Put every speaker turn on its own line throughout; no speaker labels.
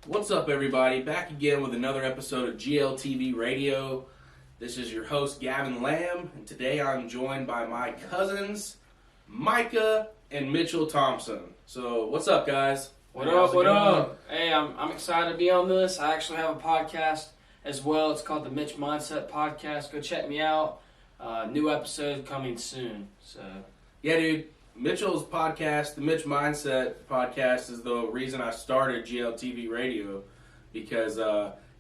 What's up, everybody? Back again with another episode of GLTV Radio. This is your host, Gavin Lamb, and today I'm joined by my cousins, Micah and Mitchell Thompson. So, what's up, guys?
What up? Hey, I'm excited to be on this. I actually have a podcast as well. It's called the Mitch Mindset Podcast. Go check me out. New episode coming soon. So,
yeah, dude. Mitchell's podcast, the Mitch Mindset Podcast, is the reason I started GLTV Radio, because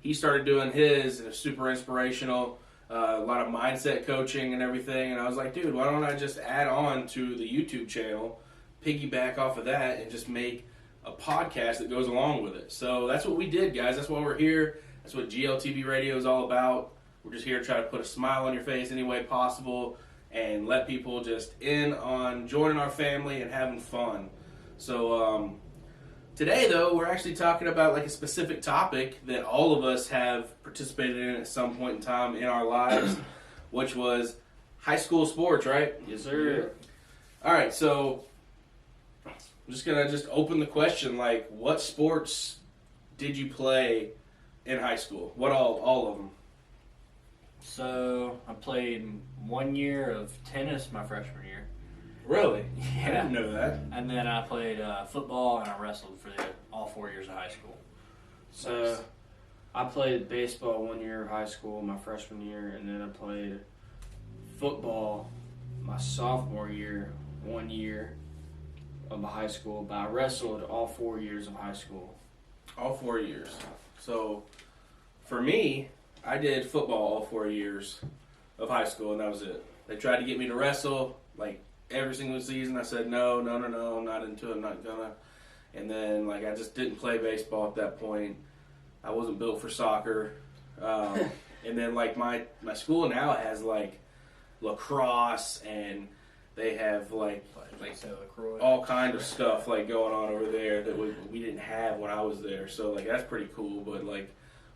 he started doing his, and it's super inspirational, a lot of mindset coaching and everything, and I was like, dude, why don't I just add on to the YouTube channel, piggyback off of that, and just make a podcast that goes along with it. So that's what we did, guys. That's why we're here. That's what GLTV Radio is all about. We're just here to try to put a smile on your face any way possible, and let people just in on joining our family and having fun. So today, though, we're actually talking about like a specific topic that all of us have participated in at some point in time in our lives, which was high school sports, right?
yes, sir.
All right, so I'm just going to open the question, like, what sports did you play in high school? What all of them?
So, I played 1 year of tennis my freshman year.
Really?
Yeah.
I didn't know that.
And then I played football and I wrestled for all 4 years of high school.
So,
Nice.
I played baseball 1 year of high school, my freshman year, and then I played football my sophomore year, 1 year of high school. But I wrestled all 4 years of high school.
All 4 years. So, for me, I did football all 4 years of high school, and that was it. They tried to get me to wrestle, like, every single season. I said, no, I'm not into it, I'm not gonna. And then, like, I just didn't play baseball at that point. I wasn't built for soccer. And then, like, my school now has, like, lacrosse, and they have, like all kind of stuff, like, going on over there that we didn't have when I was there. So, like, that's pretty cool, but, like,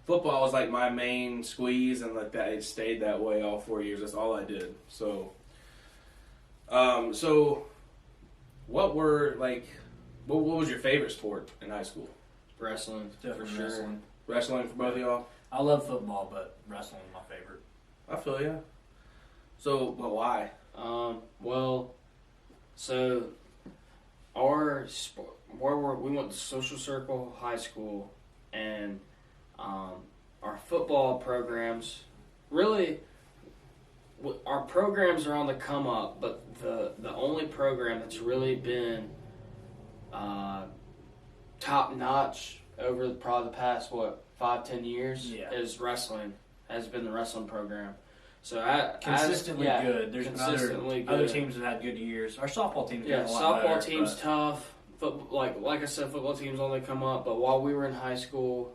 football was like my main squeeze, and like that, it stayed that way all 4 years. That's all I did. So, what was your favorite sport in high school?
Wrestling,
Definitely
for sure.
wrestling.
Wrestling for both of y'all?
I love football, but wrestling is my favorite.
I feel ya. So, but why?
So our sport, we went to Social Circle High School, and our football programs, really, our programs are on the come up, but the only program that's really been top notch over probably the past 5-10 years is wrestling. Has been the wrestling program. So
Consistently good. There's
consistently
been other
good.
teams that had good years. Our softball team's
Yeah,
gotten a lot better.
softball team's tough. Like I said, football teams only come up. But while we were in high school,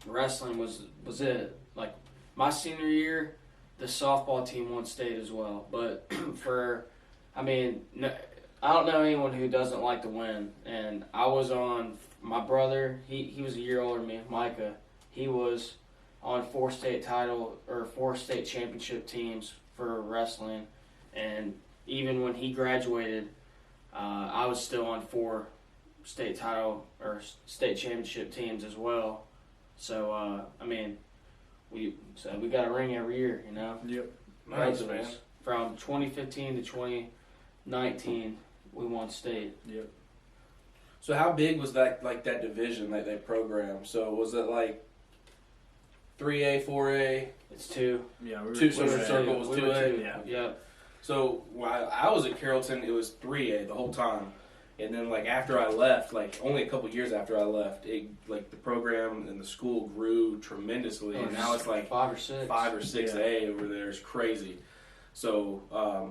wrestling was it. Like my senior year, the softball team won state as well. But I don't know anyone who doesn't like to win. And I was on my brother. He was a year older than me, Micah. He was on 4 state championship teams for wrestling, and even when he graduated, I was still on 4 state state championship teams as well. So we got a ring every year, you know.
Yep.
Nice,
Both of us.
man.
From 2015 to 2019, we won state.
Yep.
So how big was that, like, that division, like that program? So was it like 3A, 4A?
It's 2.
Yeah,
Two Social Circle was
We
2A?
were 2.
Yeah.
Yep.
So while I was at Carrollton, it was 3A the whole time. And then, like, after I left, like, only a couple years after I left, the program and the school grew tremendously. And now it's like
5 or 6.
5 or 6A over there. It's crazy. So,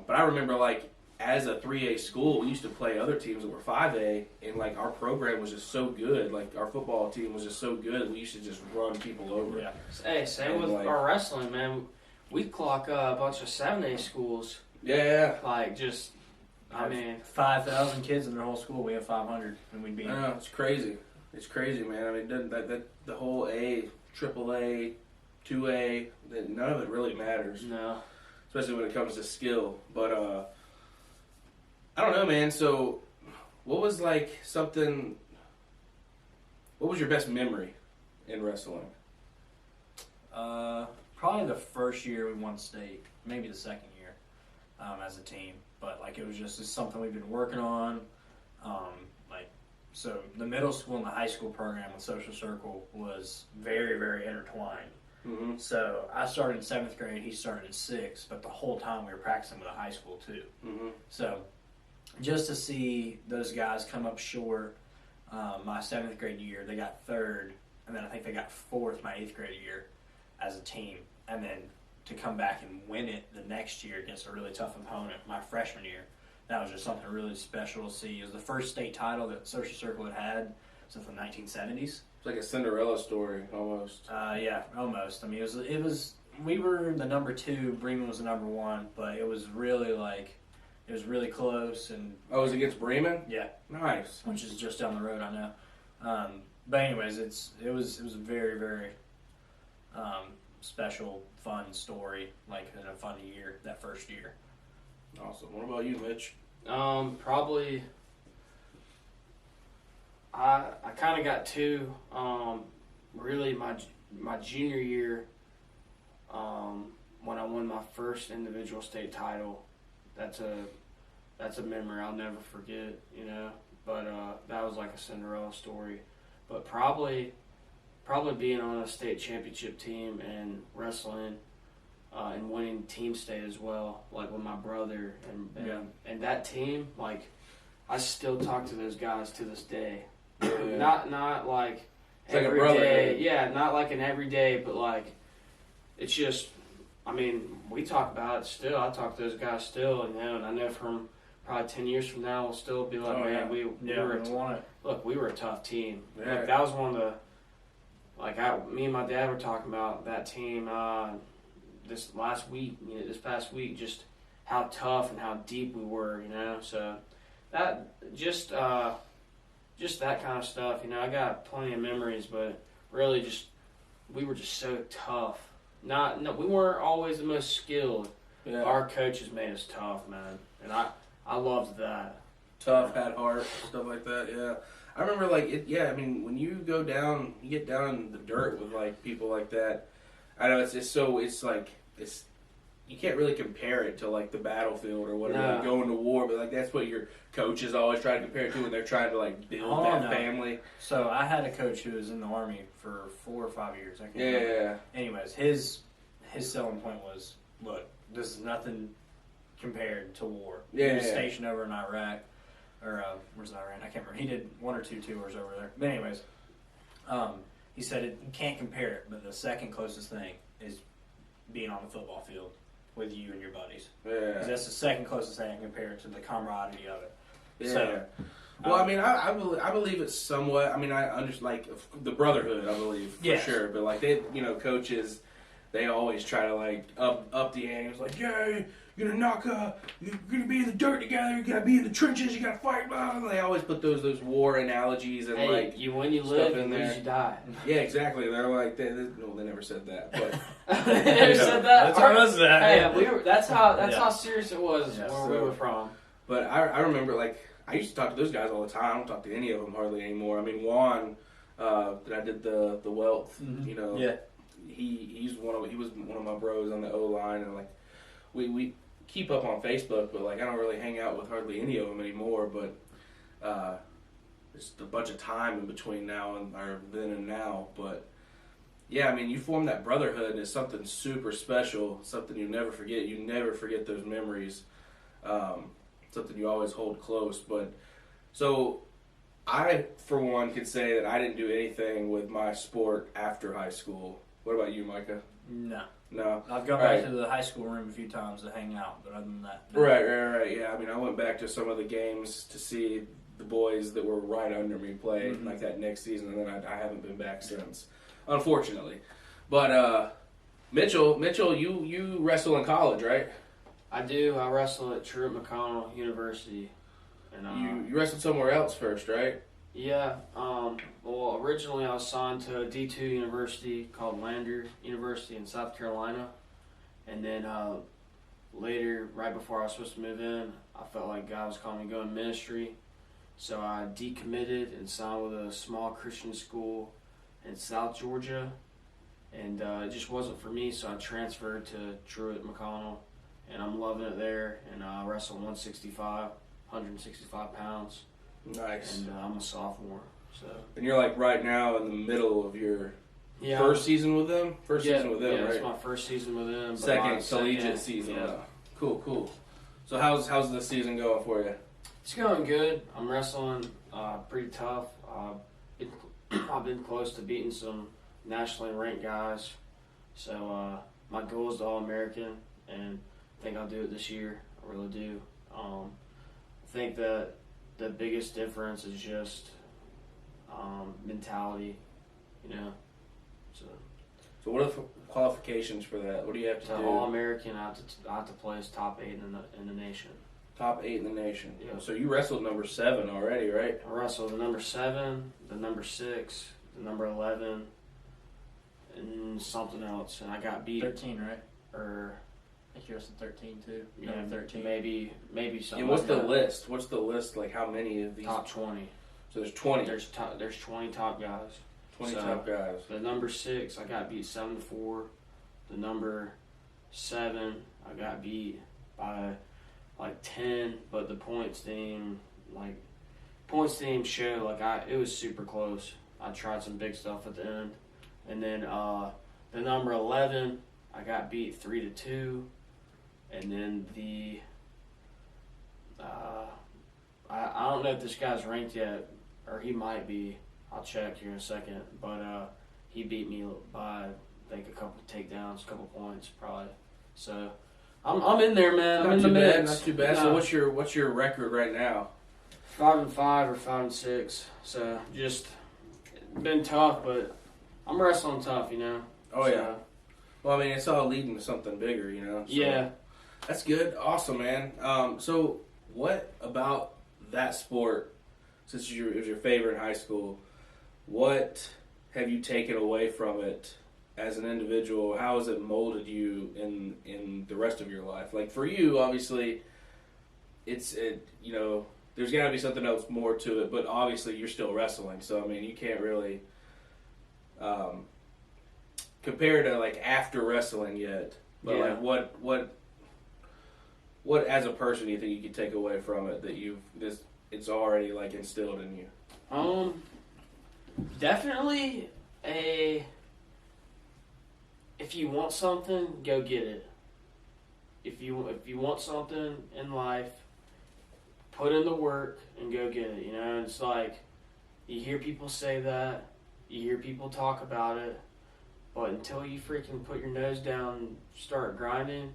but I remember, like, as a 3A school, we used to play other teams that were 5A, and, like, our program was just so good. Like, our football team was just so good, we used to just run people over.
Yeah.
Hey, same
And
with
like-
our wrestling, man. We clock a bunch of 7A schools.
Yeah.
Like, just, I mean,
5,000 kids in their whole school. We have 500, and we'd be.
I know, it's crazy. It's crazy, man. I mean, the whole A, triple A, 2A, none of it really matters.
no.
Especially when it comes to skill. But, I don't know, man. So, what was, like, something What was your best memory in wrestling?
Probably the first year we won state, maybe the second year, as a team. But like it was just something we've been working on. So the middle school and the high school program with Social Circle was very, very intertwined.
Mm-hmm.
So I started in 7th grade, he started in 6th, but the whole time we were practicing with a high school too.
Mm-hmm.
So just to see those guys come up short, my 7th grade year, they got 3rd, and then I think they got 4th my 8th grade year as a team. And then to come back and win it the next year against a really tough opponent my freshman year, that was just something really special to see. It was the first state title that Social Circle had since the 1970s.
It's like a Cinderella story almost.
Yeah, almost. I mean, it was. We were the number 2. Bremen was the number 1, but it was really it was really close. And
Oh, it was against Bremen?
yeah,
Nice.
which is just down the road, I know. But anyways, it was a very, very special, fun story. And a fun year that first year.
Awesome. What about you, Mitch?
Probably. I kind of got 2. Really, my junior year, when I won my first individual state title, that's a memory I'll never forget. But that was like a Cinderella story. But probably being on a state championship team and wrestling. And winning team state as well, like with my brother and that team, I still talk to those guys to this day.
Yeah.
Not like
It's like a
every
brotherhood.
day. Yeah, not like an everyday, but it's just. I mean, we talk about it still. I talk to those guys still, and I know from probably 10 years from now, we'll still be like, man, we were a tough team.
Yeah.
That was one of the. Me and my dad were talking about that team. This past week, just how tough and how deep we were, So that just that kind of stuff, I got plenty of memories, but really we were just so tough. We weren't always the most skilled.
Yeah.
Our coaches made us tough, man, and I loved that.
Tough, had heart, stuff like that. Yeah, I remember I mean, when you go down, you get down in the dirt with people like that. I know it's you can't really compare it to the battlefield or whatever,
No.
going to war, but that's what your coaches always try to compare it to when they're trying to build that family.
So I had a coach who was in the Army for 4 or 5 years. I can't remember.
Yeah.
Anyways, his selling point was, look, this is nothing compared to war.
Yeah.
He was stationed over in Iraq, or where's Iran? I can't remember. He did 1 or 2 tours over there. But anyways, he said you can't compare it, but the second closest thing is being on the football field with you and your buddies.
Yeah.
'Cause that's the second closest thing I can compare it to the camaraderie of it.
Yeah.
So,
Well, I mean, I believe it's somewhat. I mean, I understand the brotherhood. I believe for
Yes.
sure, but they, coaches, they always try to up the ante. It's yeah, you're gonna be in the dirt together. You gotta be in the trenches. You gotta fight. Blah, blah. They always put those war analogies and
You win, you
stuff
live,
in
you
there.
lose, you die.
Yeah, exactly. They're they never said that, but
They never said that.
That's how it was that.
Hey, that's how
Yeah.
how serious it was
Yeah,
where we were from.
But I remember I used to talk to those guys all the time. I don't talk to any of them hardly anymore. I mean, Juan, that I did the wealth.
Mm-hmm. Yeah.
He was one of my bros on the O line, and we keep up on Facebook, but I don't really hang out with hardly any of them anymore. But there's a bunch of time in between now or then and now. But yeah, I mean, you form that brotherhood, and it's something super special, something you never forget. You never forget those memories. Something you always hold close. But so I, for one, could say that I didn't do anything with my sport after high school. What about you, Micah?
No.
No.
I've gone back to the high school room a few times to hang out, but other than that, no.
Right. Yeah, I mean, I went back to some of the games to see the boys that were right under me play that next season, and then I haven't been back since, unfortunately. But Mitchell, you wrestle in college, right?
I do. I wrestle at Truett McConnell University. And
You wrestled somewhere else first, right?
Yeah. Well, originally I was signed to a D2 university called Lander University in South Carolina. And then later, right before I was supposed to move in, I felt like God was calling me to go in ministry. So I decommitted and signed with a small Christian school in South Georgia, and it just wasn't for me. So I transferred to Truett McConnell, and I'm loving it there. And I wrestle 165 pounds.
Nice.
And I'm a sophomore. So.
And you're like right now in the middle of your
Yeah.
first season with them? Season with them,
yeah,
right?
it's my first season with them.
Second collegiate season.
Yeah.
Cool. So how's the season going for you?
It's going good. I'm wrestling pretty tough. I've been close to beating some nationally ranked guys. So my goal is All-American, and I think I'll do it this year. I really do. I think that the biggest difference is just mentality,
So what are the qualifications for that? What do you have to
To
do?
All-American, I have to place top 8 in the nation.
Top 8 in the nation.
Yeah.
So you wrestled number 7 already, right?
I wrestled the number 7, the number 6, the number 11, and something else. And I got beat.
13, right?
Or
I think you wrestled 13 too.
yeah,
Number 13.
maybe something.
And what's
like
the
that.
list? What's the list? Like how many of these?
Top 20.
So there's 20.
There's 20 top guys.
20
So,
top guys.
The number 6, I got beat 7-4. The number 7, I got beat by like 10, but the points team showed it was super close. I tried some big stuff at the end, and then the number 11, I got beat 3-2, and then the I don't know if this guy's ranked yet, or he might be. I'll check here in a second, but he beat me by I think a couple takedowns, a couple points probably. So I'm in there, man. I'm in the mix.
Not too bad.
No.
So what's your record right now?
5-5 or 5-6. So just been tough, but I'm wrestling tough,
Oh
So,
yeah. Well, I mean, it's all leading to something bigger, So
Yeah.
That's good. Awesome, man. So what about that sport, since it was your favorite in high school, what have you taken away from it as an individual? How has it molded you in the rest of your life? Like for you, obviously, there's got to be something else more to it, but obviously you're still wrestling. So, I mean, you can't really compare to like after wrestling yet. But
Yeah.
like what as a person do you think you could take away from it that it's already like instilled in you?
Definitely if you want something, go get it. If you want something in life, put in the work and go get it. It's like you hear people say that, you hear people talk about it, but until you freaking put your nose down and start grinding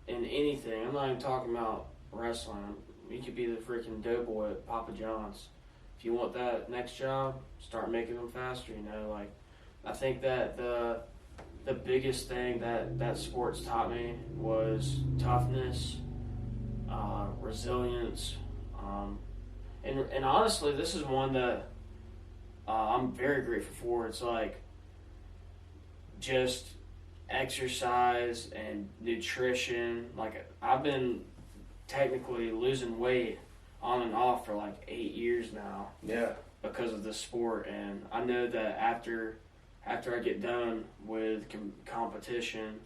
in anything, I'm not even talking about wrestling. You could be the freaking doughboy at Papa John's. If you want that next job, start making them faster. I think that the biggest thing that sports taught me was toughness, resilience, and honestly, this is one that I'm very grateful for. It's like just exercise and nutrition. Like I've been technically losing weight on and off for like 8 years now.
Yeah.
Because of the sport, and I know that after I get done with competition,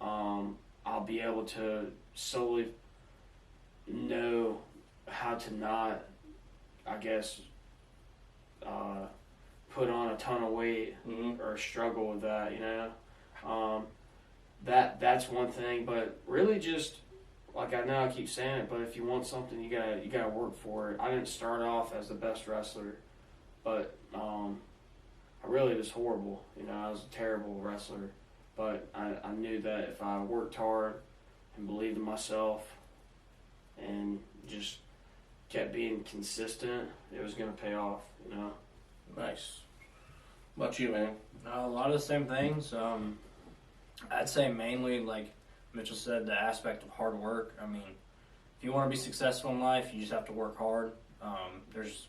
I'll be able to solely know how to not, I guess, put on a ton of weight or struggle with that. That's one thing, but really just. Like I know I keep saying it, but if you want something, you gotta work for it. I didn't start off as the best wrestler, but I really was horrible. I was a terrible wrestler, but I knew that if I worked hard and believed in myself and just kept being consistent, it was gonna pay off.
Nice. What about you, man?
A lot of the same things. I'd say mainly, like Mitchell said, the aspect of hard work. I mean, if you want to be successful in life, you just have to work hard. There's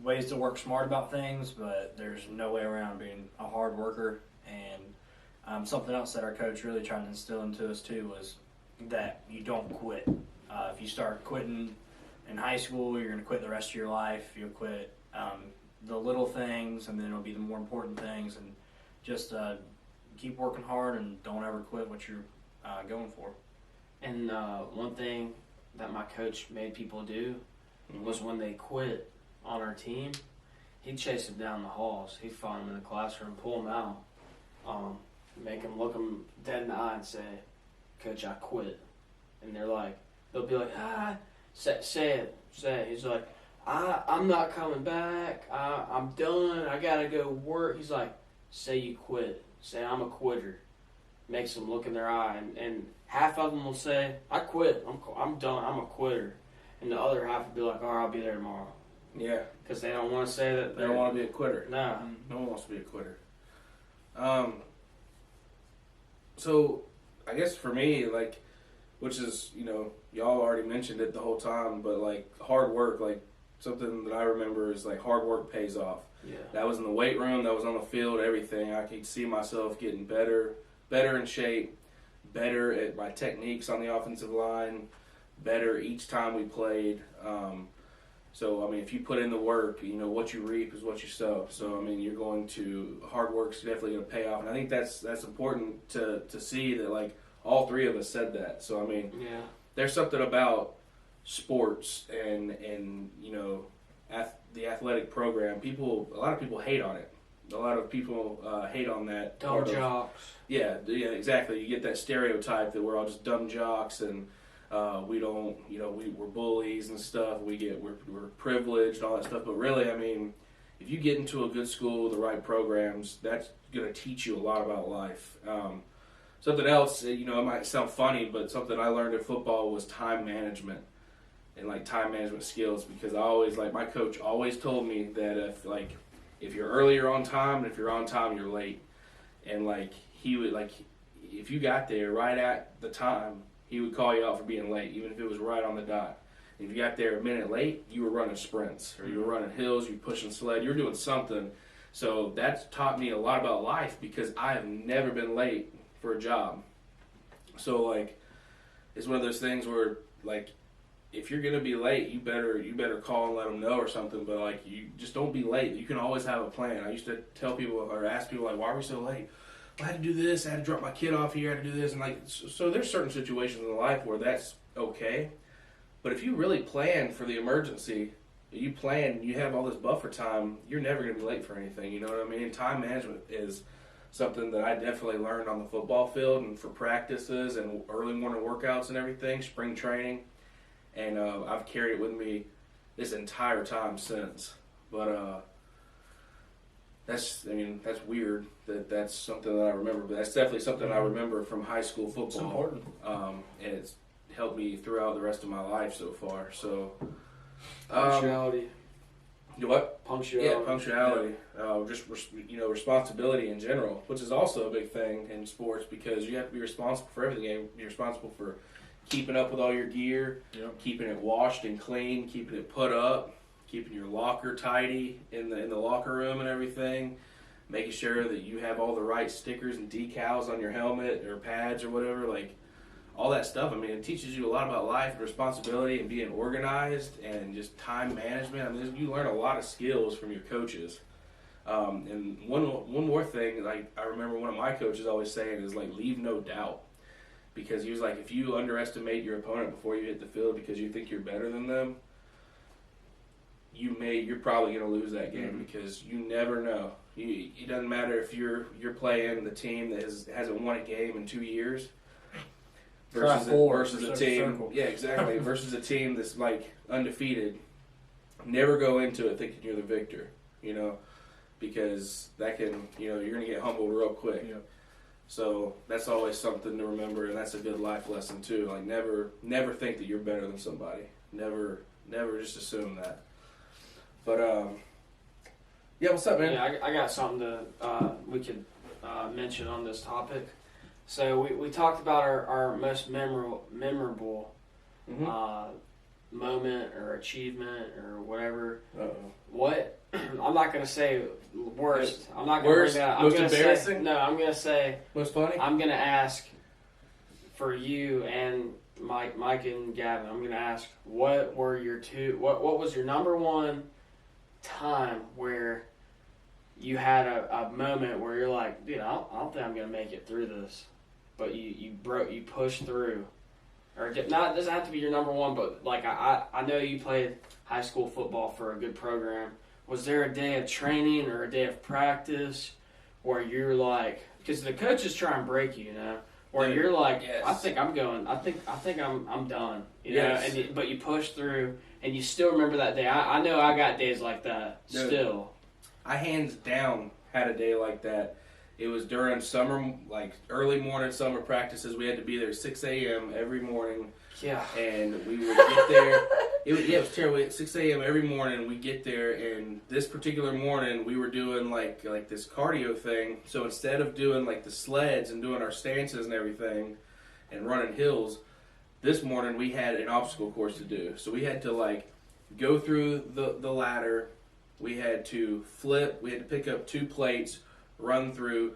ways to work smart about things, but there's no way around being a hard worker. And something else that our coach really tried to instill into us too was that you don't quit. If you start quitting in high school, you're going to quit the rest of your life. You'll quit the little things, and then it'll be the more important things. And just keep working hard and don't ever quit what you're going for.
And one thing that my coach made people do was when they quit on our team, he'd chase them down the halls. He'd find them in the classroom, pull them out, make them look them dead in the eye and say, "Coach, I quit." And they'll be like, say it. He's like, I'm not coming back. I'm done. I gotta go work. He's like, say you quit. Say I'm a quitter. Makes them look in their eye, and half of them will say, "I quit. I'm done. I'm a quitter," and the other half will be like, "All right, I'll be there tomorrow."
Yeah,
because they don't want to say that
they don't want to be a quitter.
No,
no one wants to be a quitter. So I guess for me, like, which is, y'all already mentioned it the whole time, but like hard work, like something that I remember is like hard work pays off.
Yeah.
That was in the weight room, that was on the field, everything. I could see myself getting better in shape, better at my techniques on the offensive line, better each time we played. So, I mean, if you put in the work, what you reap is what you sow. So, I mean, hard work's definitely going to pay off. And I think that's important to see that, like, all three of us said that. So, I mean,
yeah.
There's something about sports and the athletic program. A lot of people hate on it. A lot of people hate on that.
Dumb jocks.
Yeah, exactly. You get that stereotype that we're all just dumb jocks and we don't, we're bullies and stuff. We're privileged and all that stuff. But really, I mean, if you get into a good school with the right programs, that's going to teach you a lot about life. Something else, it might sound funny, but something I learned in football was time management and like time management skills, because my coach always told me that if you're early, you're on time, and if you're on time, you're late. And like he would, like, if you got there right at the time, he would call you out for being late, even if it was right on the dot. If you got there a minute late, you were running sprints, or you were running hills, you were pushing sled, you were doing something. So that's taught me a lot about life, because I have never been late for a job. So like, it's one of those things where like, if you're gonna be late, you better call and let them know or something. But like, you just don't be late. You can always have a plan. I used to tell people or ask people like, "Why are we so late?" I had to do this. I had to drop my kid off here. I had to do this, and like, so there's certain situations in life where that's okay. But if you really plan for the emergency, you have all this buffer time, you're never gonna be late for anything. You know what I mean? Time management is something that I definitely learned on the football field and for practices and early morning workouts and everything, spring training. And I've carried it with me this entire time since. But that's weird that's something that I remember. But that's definitely something I remember from high school football.
It's important.
And it's helped me throughout the rest of my life so far. So
Punctuality.
You what?
Punctuality.
Yeah, punctuality. Responsibility in general, which is also a big thing in sports, because you have to be responsible for everything. You have to be responsible for keeping up with all your gear, keeping it washed and clean, keeping it put up, keeping your locker tidy in the locker room and everything, making sure that you have all the right stickers and decals on your helmet or pads or whatever, like all that stuff. I mean, it teaches you a lot about life and responsibility and being organized and just time management. I mean, you learn a lot of skills from your coaches. And one more thing, like I remember one of my coaches always saying is like, leave no doubt. Because he was like, if you underestimate your opponent before you hit the field because you think you're better than them, you're probably going to lose that game, because you never know. It doesn't matter if you're playing the team that hasn't won a game in 2 years versus a team. Yeah, exactly. Versus a team that's like undefeated. Never go into it thinking you're the victor, because that can, you're going to get humbled real quick.
Yeah.
So that's always something to remember, and that's a good life lesson too. Like never think that you're better than somebody. Never just assume that. But yeah, what's up, man?
Yeah, I got something to we could mention on this topic. So we talked about our most memorable moment or achievement or whatever. What? I'm not gonna say worst. I'm not gonna bring that up.
Most embarrassing?
I'm gonna say
most funny.
I'm gonna ask for you and Mike and Gavin, I'm going to ask, what were your what was your number one time where you had a moment where you're like, dude, I don't think I'm going to make it through this, but you pushed through? Or it doesn't have to be your number one, but like I know you played high school football for a good program. Was there a day of training or a day of practice where you're like, because the coaches try and break you, where you're like,
yes.
I think I'm going, I think I'm done,
Yes.
but you push through and you still remember that day. I know I got days like that still.
I hands down had a day like that. It was during summer, like early morning summer practices. We had to be there 6 a.m. every morning.
Yeah.
And we would get there. It was terrible. At 6 a.m. every morning, we get there, and this particular morning, we were doing like this cardio thing. So instead of doing like the sleds and doing our stances and everything and running hills, this morning we had an obstacle course to do. So we had to like go through the ladder. We had to flip. We had to pick up 2 plates, run through,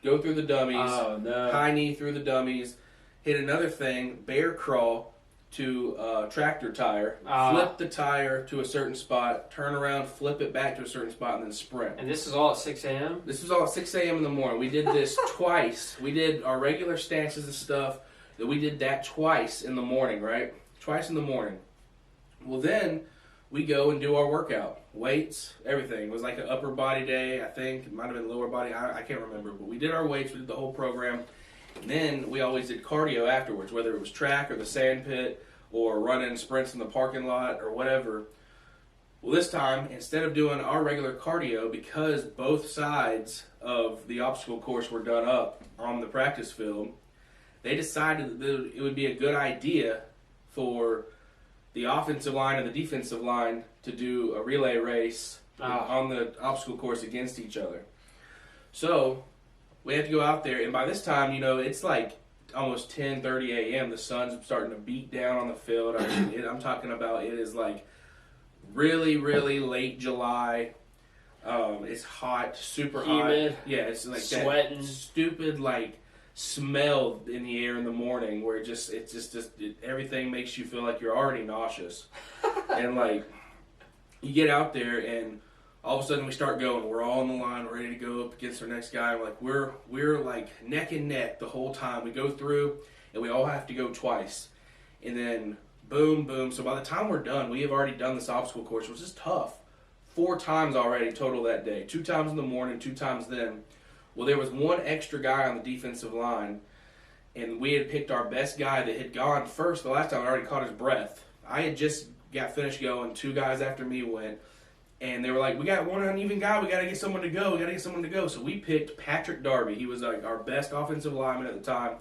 go through the dummies, high knee through the dummies, hit another thing, bear crawl to a tractor tire, flip the tire to a certain spot, turn around, flip it back to a certain spot, and then sprint.
And this is all at 6 a.m.?
This was all at 6 a.m. in the morning. We did this twice. We did our regular stances and stuff. We did that twice in the morning, right? Twice in the morning. Well, then we go and do our workout. Weights, everything. It was like an upper body day, I think. It might have been lower body. I can't remember. But we did our weights. We did the whole program. And then we always did cardio afterwards, whether it was track or the sand pit or running sprints in the parking lot or whatever. Well, this time, instead of doing our regular cardio, because both sides of the obstacle course were done up on the practice field, they decided that it would be a good idea for the offensive line and the defensive line to do a relay race on the obstacle course against each other. So we have to go out there, and by this time, it's like almost 10:30 a.m. The sun's starting to beat down on the field. I'm talking about it is like really, really late July. It's hot, super
humid,
hot. Yeah, it's like
sweating,
that stupid like smell in the air in the morning where everything makes you feel like you're already nauseous. And like you get out there and all of a sudden we start going. We're all on the line, ready to go up against our next guy. Like we're like neck and neck the whole time. We go through and we all have to go twice. And then boom, boom. So by the time we're done, we have already done this obstacle course, which is tough. 4 times already total that day. 2 times in the morning, 2 times then. Well, there was one extra guy on the defensive line, and we had picked our best guy that had gone first the last time. I already caught his breath. I had just got finished going. 2 guys after me went, and they were like, we got one uneven guy. We got to get someone to go. So we picked Patrick Darby. He was like our best offensive lineman at the time.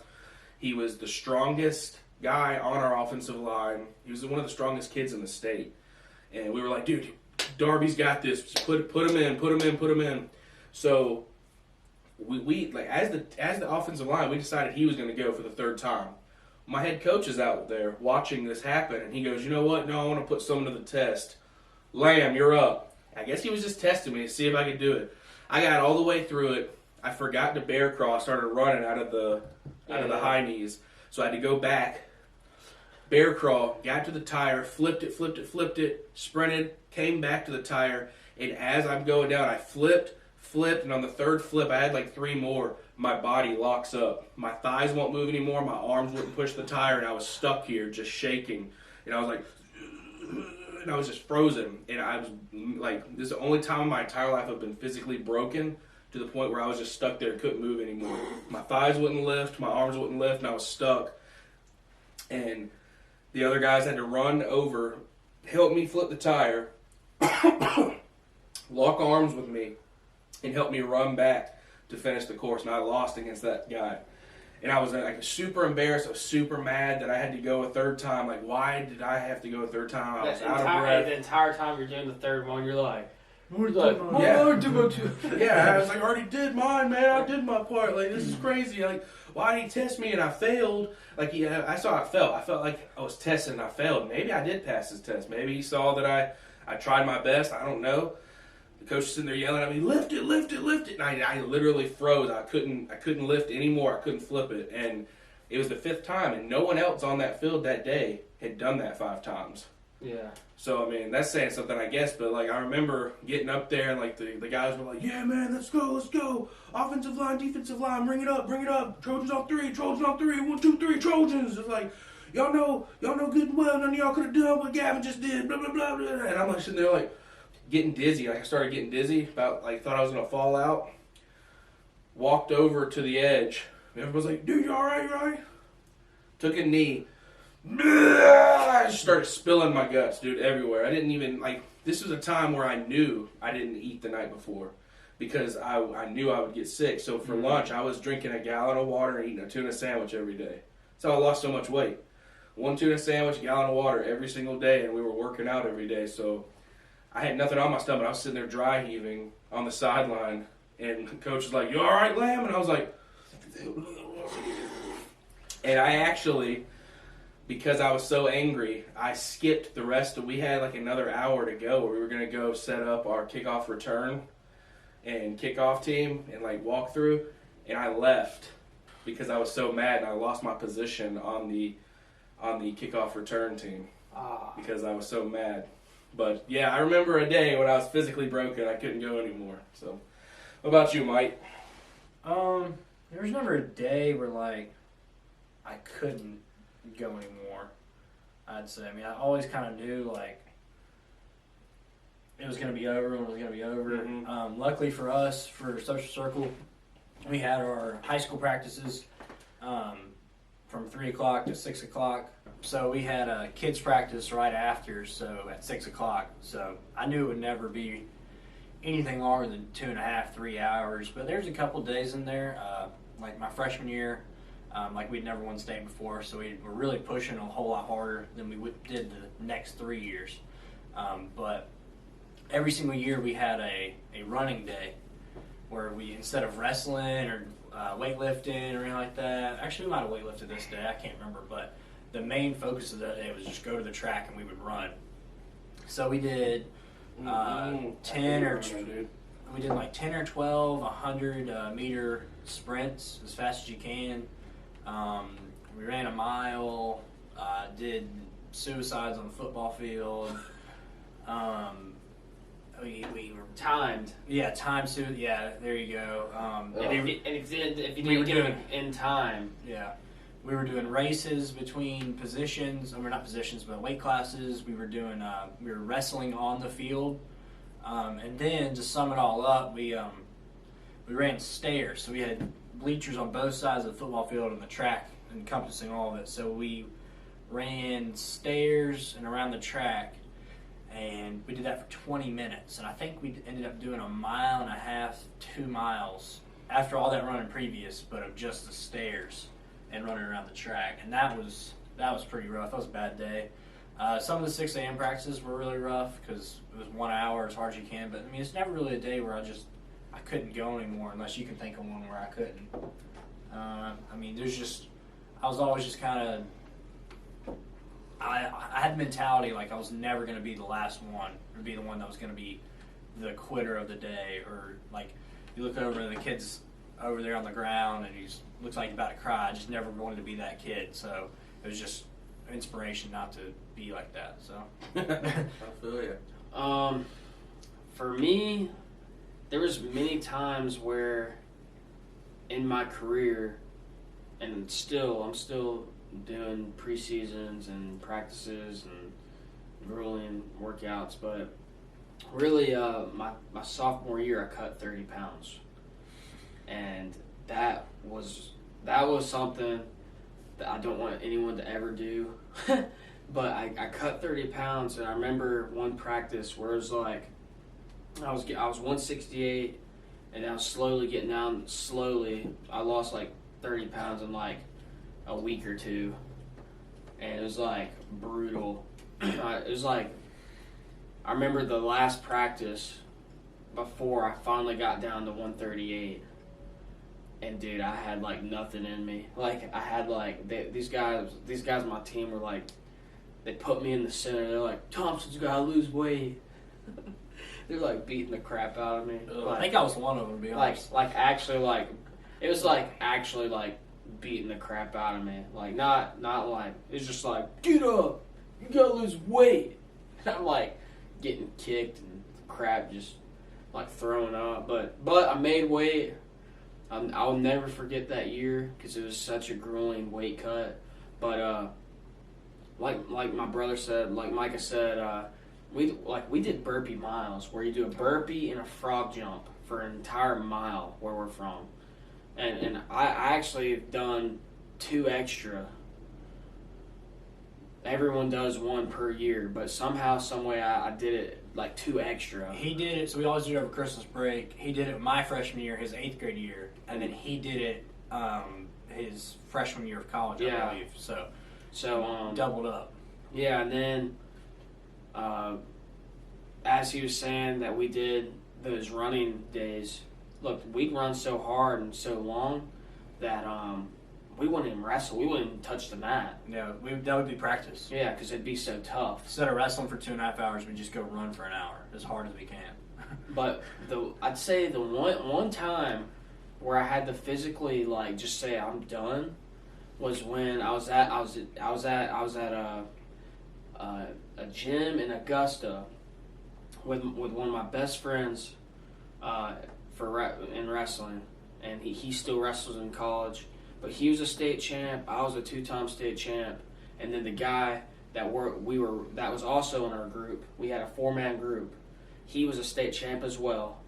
He was the strongest guy on our offensive line. He was one of the strongest kids in the state. And we were like, dude, Darby's got this. Just put him in. So we like as the offensive line, we decided he was going to go for the 3rd time. My head coach is out there watching this happen, and he goes, you know what? No, I want to put someone to the test. Lamb, you're up. I guess he was just testing me to see if I could do it. I got all the way through it. I forgot to bear crawl. Started running out of the high knees, so I had to go back. Bear crawl, got to the tire, flipped it, sprinted, came back to the tire, and as I'm going down, I flipped, and on the 3rd flip, I had like 3 more. My body locks up. My thighs won't move anymore. My arms wouldn't push the tire, and I was stuck here, just shaking. And I was like, and I was just frozen. And I was like, this is the only time in my entire life I've been physically broken to the point where I was just stuck there and couldn't move anymore. My thighs wouldn't lift, my arms wouldn't lift, and I was stuck. And the other guys had to run over, help me flip the tire, lock arms with me, and help me run back to finish the course. And I lost against that guy. And I was like super embarrassed. I was super mad that I had to go a 3rd time. Like, why did I have to go a 3rd time? I was out of breath.
The entire time you're doing the 3rd one, you're like,
yeah, I was like, I already did mine, man. I did my part. Like, this is crazy. Like, why did he test me and I failed? Like, yeah, I saw I felt. I felt like I was tested and I failed. Maybe I did pass his test. Maybe he saw that I tried my best. I don't know. The coach was sitting there yelling at me, lift it. And I literally froze. I couldn't lift anymore. I couldn't flip it. And It was the 5th time, and no one else on that field that day had done that 5 times.
Yeah.
So, I mean, that's saying something, I guess. But, like, I remember getting up there, and, like, the guys were like, yeah, man, let's go. Offensive line, defensive line, bring it up. Trojans on 3, 1, 2, 3, Trojans. It's like, y'all know good and well, none of y'all could have done what Gavin just did, blah, blah, blah, blah. And I'm, like, sitting there, like, getting dizzy. Like, I started getting dizzy, about, like, thought I was going to fall out. Walked over to the edge. Everybody was like, dude, you all right? Took a knee. I just started spilling my guts, dude, everywhere. I didn't even, like, this was a time where I knew I didn't eat the night before because I knew I would get sick. So for lunch, I was drinking a gallon of water and eating a tuna sandwich every day. So I lost so much weight. 1 tuna sandwich, a gallon of water every single day, and we were working out every day. So I had nothing on my stomach. I was sitting there dry heaving on the sideline, and the coach was like, you all right, Lamb? And I was like, and I actually, because I was so angry, I skipped the rest of, we had like another hour to go where we were going to go set up our kickoff return and kickoff team and like walk through, and I left because I was so mad and I lost my position on the kickoff return team because I was so mad. But yeah, I remember a day when I was physically broken, I couldn't go anymore. So what about you, Mike?
There was never a day where like I couldn't go anymore, I'd say. I mean, I always kind of knew like it was going to be over when it was going to be over.
Mm-hmm.
Luckily for us, for Social Circle, we had our high school practices from 3 o'clock to 6 o'clock. So we had a kids practice right after, so at 6 o'clock. So I knew it would never be anything longer than 2.5, 3 hours. But there's a couple days in there, like my freshman year, like we'd never won state before, so we were really pushing a whole lot harder than we did the next 3 years. But every single year we had a running day where we, instead of wrestling or weightlifting or anything like that, actually we might have weightlifted this day, I can't remember, but the main focus of that day was just go to the track and we would run. So we did 10 or we did like 10 or 12 100 meter sprints as fast as you can. We ran a mile, did suicides on the football field. We were
timed.
Yeah, yeah, there you go.
And if you didn't get it in time.
Yeah. We were doing races between positions, I mean not positions, but weight classes. We were doing, we were wrestling on the field. And then to sum it all up, we ran stairs. So we had bleachers on both sides of the football field and the track encompassing all of it. So we ran stairs and around the track, and we did that for 20 minutes. And I think we ended up doing 1.5 miles, 2 miles after all that running previous, but of just the stairs and running around the track. And that was pretty rough. That was a bad day. Some of the 6 a.m. practices were really rough because it was 1 hour as hard as you can. But I mean, it's never really a day where I couldn't go anymore, unless you can think of one where I couldn't. I mean, I was always just kind of, I had the mentality like I was never going to be the last one or be the one that was going to be the quitter of the day. Or like you look over and the kid's over there on the ground and he looks like he's about to cry. I just never wanted to be that kid. So it was just inspiration not to be like that. So
I feel you.
For me, there was many times where in my career, and I'm still doing preseasons and practices and grueling workouts, but really my sophomore year I cut 30 pounds. And that was something that I don't want anyone to ever do. But I cut 30 pounds, and I remember one practice where it was like I was 168, and I was slowly getting down. Slowly, I lost like 30 pounds in like a week or two, and it was like brutal. It was like I remember the last practice before I finally got down to 138. And dude, I had like nothing in me. Like I had like these guys on my team were like, they put me in the center. They're like, Thompson's gotta lose weight. They're like beating the crap out of me.
Like, I think I was one of them, to be honest.
Like actually like it was like actually like beating the crap out of me. Like, not like, it's just like, get up, you gotta lose weight. And I'm like, getting kicked and crap, just like throwing up. But I made weight. I'll never forget that year because it was such a grueling weight cut. But like my brother said, like Micah said, we did burpee miles where you do a burpee and a frog jump for an entire mile where we're from. And I actually have done 2 extra. Everyone does 1 per year, but somehow, some way, I did it like 2 extra.
He did it, so we always do it over Christmas break. He did it my freshman year, his 8th grade year, and then he did it his freshman year of college, I believe. So doubled up.
Yeah, and then as he was saying that we did those running days, look, we'd run so hard and so long that we wouldn't even wrestle. We wouldn't even touch the mat.
Yeah, that would be practice.
Yeah, because it'd be so tough.
Instead of wrestling for 2.5 hours, we just go run for an hour as hard as we can.
But I'd say the one time where I had to physically like just say I'm done was when I was at a gym in Augusta with one of my best friends in wrestling, and he still wrestles in college. But he was a state champ. I was a 2-time state champ, and then the guy that was also in our group. We had a 4-man group. He was a state champ as well,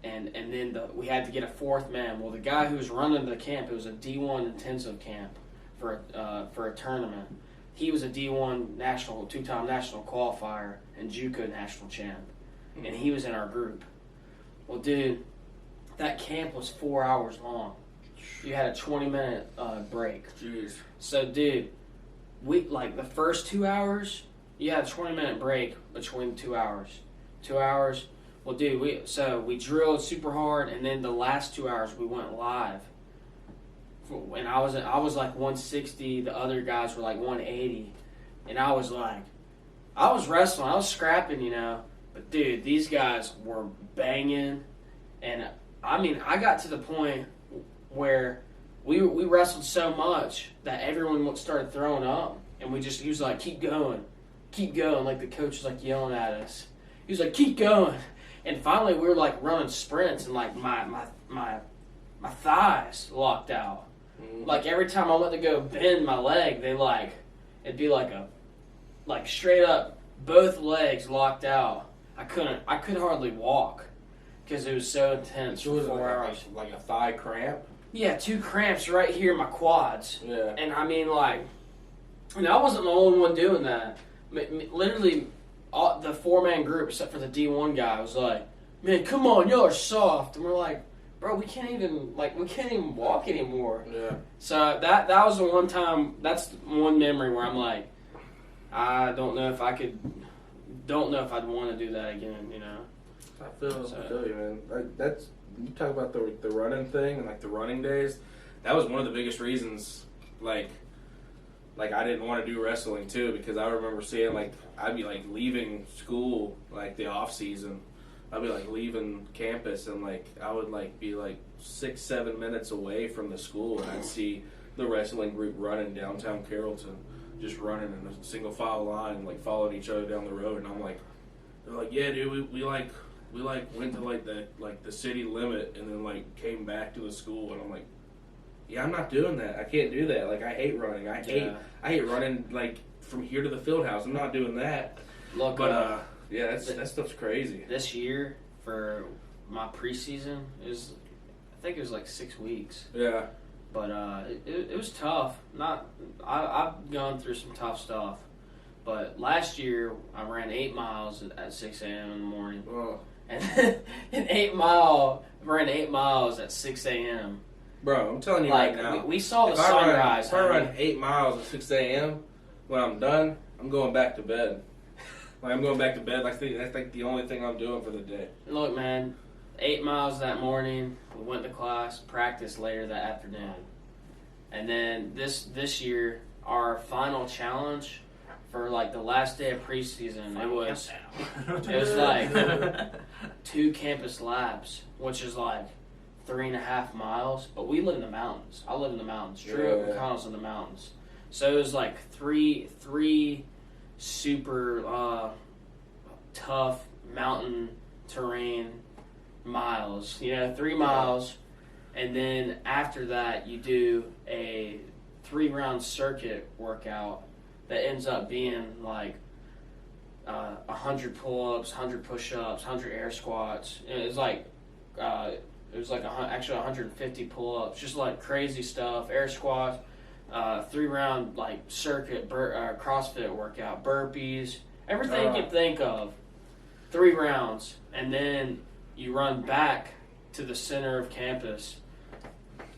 and then we had to get a 4th man. Well, the guy who was running the camp, it was a D1 intensive camp for a tournament. He was a D1 national 2-time national qualifier and JUCO national champ, and he was in our group. Well, dude, that camp was 4 hours long. You had a 20-minute break.
Jeez.
So, dude, we like the first 2 hours, you had a 20-minute break between 2 hours. 2 hours. Well, dude, we drilled super hard, and then the last 2 hours we went live. And I was like 160. The other guys were like 180, and I was wrestling. I was scrapping, you know. But dude, these guys were banging, and I mean, I got to the point where we wrestled so much that everyone started throwing up, and he was like, keep going, like the coach was like yelling at us. He was like, keep going, and finally we were like running sprints, and like my thighs locked out. Mm-hmm. Like every time I went to go bend my leg, it'd be like straight up, both legs locked out. I couldn't hardly walk because it was so intense for 4 hours.
Like a thigh cramp.
Yeah, 2 cramps right here in my quads.
Yeah.
And I mean, like, and I wasn't the only one doing that. Literally, the 4-man group, except for the D1 guy, was like, man, come on, y'all are soft. And we're like, bro, we can't even walk anymore.
Yeah.
So that was the one time, that's one memory where I'm like, I don't know if I'd want to do that again, you know.
I feel you, man. Like, that's, you talk about the running thing and like the running days. That was one of the biggest reasons, like I didn't want to do wrestling too, because I remember seeing like I'd be like leaving school like the off season. I'd be like leaving campus and like I would like be like 6-7 minutes away from the school, and I'd see the wrestling group running downtown Carrollton, just running in a single file line, like following each other down the road, and I'm like, they're like, yeah, dude, we went to the city limit and then like came back to the school, and I'm like, yeah, I'm not doing that. I can't do that. Like, I hate running. I hate running like from here to the field house. I'm not doing that.
Look,
but yeah, that stuff's crazy.
This year for my preseason I think it was like 6 weeks.
Yeah.
But it was tough. I've gone through some tough stuff. But last year I ran 8 miles at 6 a.m. in the morning.
Oh.
And I ran 8 miles at 6 a.m.
Bro, I'm telling you right now.
We saw the sunrise.
If I run 8 miles at 6 a.m., when I'm done, I'm going back to bed. Like, I'm going back to bed. That's like the only thing I'm doing for the day.
Look, man, 8 miles that morning. We went to class, practiced later that afternoon. And then this year, our final challenge for like the last day of preseason, it was like 2 campus laps, which is like 3.5 miles, but we live in the mountains. I live in the mountains. Drew McConnell's in the mountains. So it was like three super tough mountain terrain miles. 3 miles. And then after that, you do a 3-round circuit workout that ends up being like 100 pull-ups, 100 push-ups, 100 air squats. And it was like actually 150 pull-ups, just like crazy stuff. Air squats, 3-round like circuit CrossFit workout, burpees, everything you can think of. 3 rounds, and then you run back to the center of campus,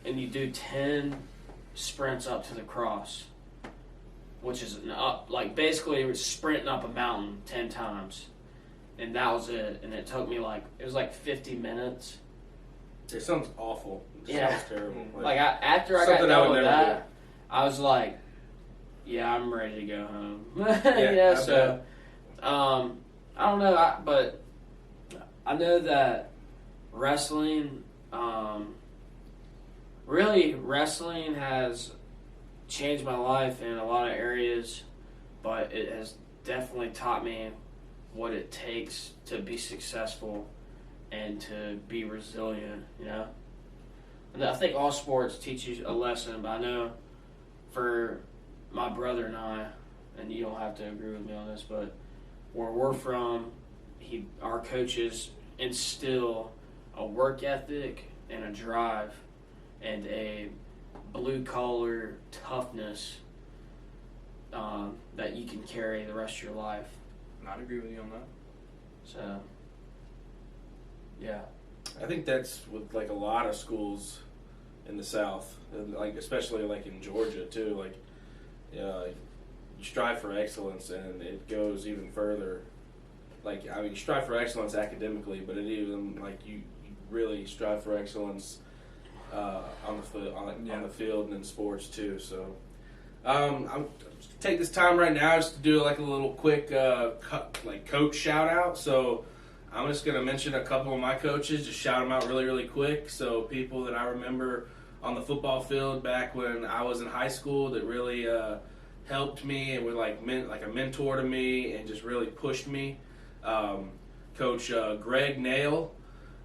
and you do 10 sprints up to the cross, which is basically it was sprinting up a mountain 10 times, and that was it. And it took me it was 50 minutes.
It sounds awful. It sounds terrible.
After I got done with that, I was like, yeah, I'm ready to go home. I don't know, but I know that wrestling, really wrestling has changed my life in a lot of areas, but it has definitely taught me what it takes to be successful and to be resilient, And I think all sports teach you a lesson, but I know for my brother and I, and you don't have to agree with me on this, but where we're from, our coaches instill a work ethic and a drive and a blue-collar toughness that you can carry the rest of your life.
I'd agree with you on that.
So, yeah.
I think that's with a lot of schools in the South, and especially in Georgia too. You strive for excellence, and it goes even further. You strive for excellence academically, but it even you really strive for excellence on the field and in sports too. So, I'll take this time right now just to do a little quick coach shout out. So, I'm just gonna mention a couple of my coaches, just shout them out really, really quick. So, people that I remember on the football field back when I was in high school that really helped me and were like a mentor to me and just really pushed me. Coach Greg Nail,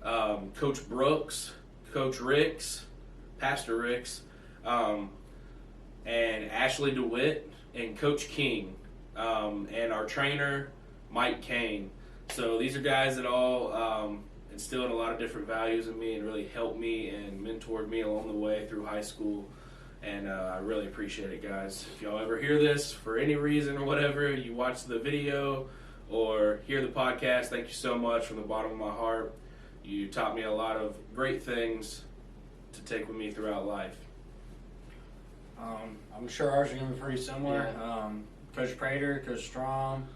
Coach Brooks, Coach Ricks, Pastor Ricks, and Ashley DeWitt, and Coach King, and our trainer, Mike Kane. So these are guys that all instilled a lot of different values in me and really helped me and mentored me along the way through high school. And I really appreciate it, guys. If y'all ever hear this for any reason or whatever, you watch the video or hear the podcast, thank you so much from the bottom of my heart. You taught me a lot of great things to take with me throughout life.
I'm sure ours are going to be pretty similar.
Yeah.
Coach Prater, Coach Strom,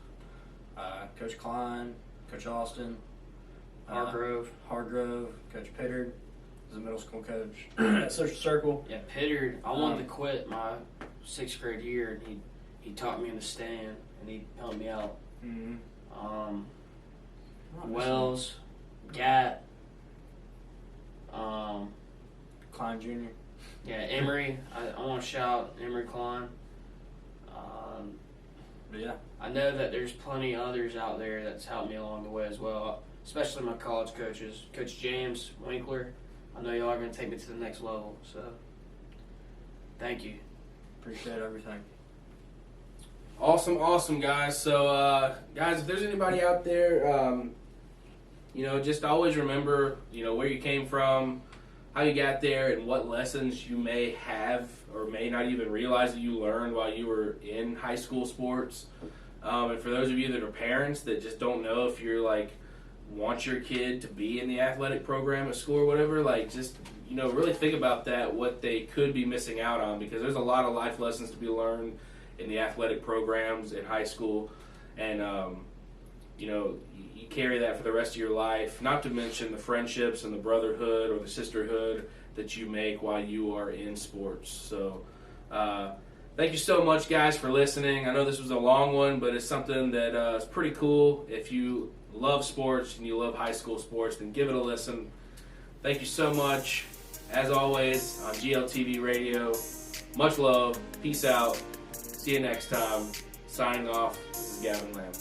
Coach Klein, Coach Austin,
Hargrove,
Coach Pittard is a middle school coach at Social Circle.
Yeah, Pittard. I wanted to quit my 6th grade year, and he taught me in the stand, and he helped me out.
Mm-hmm.
Wells, Gat,
Klein Jr.
Yeah, Emory. I want to shout Emory Klein.
But yeah,
I know that there's plenty others out there that's helped me along the way as well, especially my college coaches. Coach James Winkler, I know y'all are going to take me to the next level, so thank you.
Appreciate everything.
Awesome, guys. So, guys, if there's anybody out there, just always remember, where you came from, how you got there, and what lessons you may have or may not even realize that you learned while you were in high school sports. And for those of you that are parents that just don't know if you're want your kid to be in the athletic program at school or whatever, just really think about that, what they could be missing out on, because there's a lot of life lessons to be learned in the athletic programs in high school, and you carry that for the rest of your life, not to mention the friendships and the brotherhood or the sisterhood that you make while you are in sports. So thank you so much, guys, for listening. I know this was a long one, but it's something that is pretty cool. If you love sports and you love high school sports, then give it a listen. Thank you so much, as always, on GLTV Radio. Much love. Peace out. See you next time. Signing off. This is Gavin Lamb.